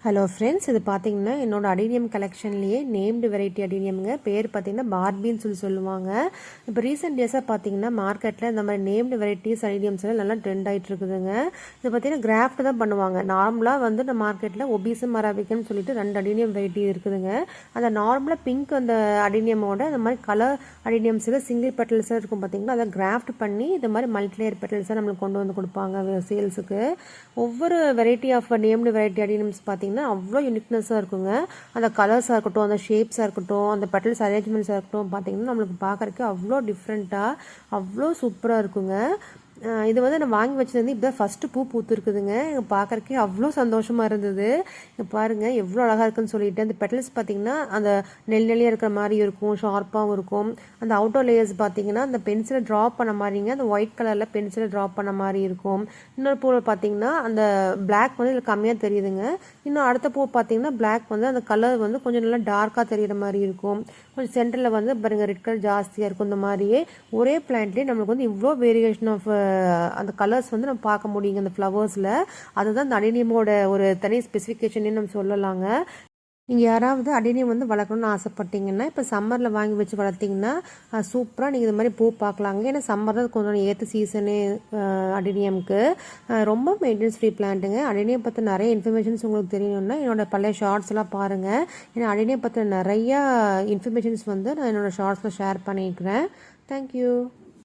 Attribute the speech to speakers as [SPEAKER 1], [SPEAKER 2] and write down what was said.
[SPEAKER 1] Hello friends, இது பார்த்தீங்கன்னா என்னோட அடீனியம் கலெக்ஷன்லேயே நேம்டு வெரைட்டி அடீனியம்ங்க. பேர் பார்த்தீங்கன்னா பார்பின்னு சொல்லுவாங்க. இப்போ ரீசெண்ட் டேஸாக பார்த்தீங்கன்னா மார்க்கெட்டில் இந்த மாதிரி நேம்டு வெரைட்டிஸ் அடீனியம்ஸ் எல்லாம் நல்லா ட்ரெண்ட் ஆகிட்டு இருக்குதுங்க. இது பார்த்தீங்கன்னா கிராஃப்ட் தான் பண்ணுவாங்க. நார்மலாக வந்து இந்த மார்க்கெட்டில் ஒபீசம் அரபிக்கன்னு சொல்லிட்டு 2 அடீனியம் வெரைட்டி இருக்குதுங்க. அந்த நார்மலாக பிங்க் அந்த அடீனியமோட இந்த மாதிரி கலர் அடீனியம்ஸில் சிங்கிள் பெட்டல்ஸாக இருக்கும் பார்த்தீங்கன்னா, அதை கிராஃப்ட் பண்ணி இந்த மாதிரி மல்டிலேயர் பெட்டல்ஸாக நம்மளுக்கு கொண்டு வந்து கொடுப்பாங்க சேல்ஸுக்கு. ஒவ்வொரு வெரைட்டி ஆஃப் நேம்டு வெரைட்டி அடீனியம்ஸ் பார்த்தீங்கன்னா அவ்வளோ யூனிக்னஸாக இருக்குங்க. அந்த கலர்ஸாக இருக்கட்டும், அந்த ஷேப்ஸாக இருக்கட்டும், அந்த பெட்டல்ஸ் அரேஞ்ச்மெண்ட்ஸாக இருக்கட்டும் பார்த்தீங்கன்னா நம்மளுக்கு பார்க்குறதுக்கு அவ்வளோ டிஃப்ரெண்ட்டாக அவ்வளோ சூப்பராக இருக்குங்க. இது வந்து நான் வாங்கி வச்சது இப்போ தான் ஃபஸ்ட்டு பூ பூத்துருக்குதுங்க. பார்க்குறக்கே அவ்வளோ சந்தோஷமாக இருந்தது. இங்கே பாருங்கள் எவ்வளோ அழகாக இருக்குன்னு சொல்லிட்டு. அந்த பெட்டல்ஸ் பார்த்திங்கன்னா அந்த நெல்லியாக இருக்கிற மாதிரி இருக்கும், ஷார்ப்பாகவும் இருக்கும். அந்த அவுட்டர் லேயர்ஸ் பார்த்திங்கன்னா அந்த பென்சிலை ட்ராப் பண்ண மாதிரிங்க, அந்த ஒயிட் கலரில் பென்சிலை ட்ராப் பண்ண மாதிரி இருக்கும். இன்னொரு பூ பார்த்திங்கன்னா அந்த பிளாக் வந்து இதில் கம்மியாக தெரியுதுங்க. இன்னும் அடுத்த பூ பார்த்திங்கன்னா பிளாக் வந்து அந்த கலர் வந்து கொஞ்சம் நல்லா டார்க்காக தெரிகிற மாதிரி இருக்கும். கொஞ்சம் சென்டரில் வந்து பாருங்கள் ரெட் கலர் ஜாஸ்தியாக இருக்கும். இந்த மாதிரியே ஒரே பிளான்ட்லேயே நம்மளுக்கு வந்து இவ்வளோ வேரியேஷன் ஆஃப் அந்த கலர்ஸ் வந்து நம்ம பார்க்க முடியுங்க அந்த ஃப்ளவர்ஸில். அதுதான் அந்த அடீனியமோட ஒரு தனி ஸ்பெசிஃபிகேஷனே நம்ம சொல்லலாங்க. நீங்கள் யாராவது அடீனியம் வந்து வளர்க்கணும்னு ஆசைப்பட்டீங்கன்னா இப்போ சம்மரில் வாங்கி வச்சு வளர்த்திங்கன்னா சூப்பராக நீங்கள் இது மாதிரி பூ பார்க்கலாங்க. ஏன்னா சம்மர் தான் கொஞ்சம் ஏற்ற சீசனு அடீனியமுக்கு. ரொம்ப மெயின்டெனன்ஸ் ஃப்ரீ பிளான்ட்டுங்க. அடீனியம் பற்றி நிறைய இன்ஃபர்மேஷன்ஸ் உங்களுக்கு தெரியணும்னா என்னோட பழைய ஷார்ட்ஸ் எல்லாம் பாருங்கள். ஏன்னா அடீனியம் பற்றி நிறையா இன்ஃபர்மேஷன்ஸ் வந்து நான் என்னோடய ஷார்ட்ஸில் ஷேர் பண்ணிக்கிறேன். தேங்க்யூ.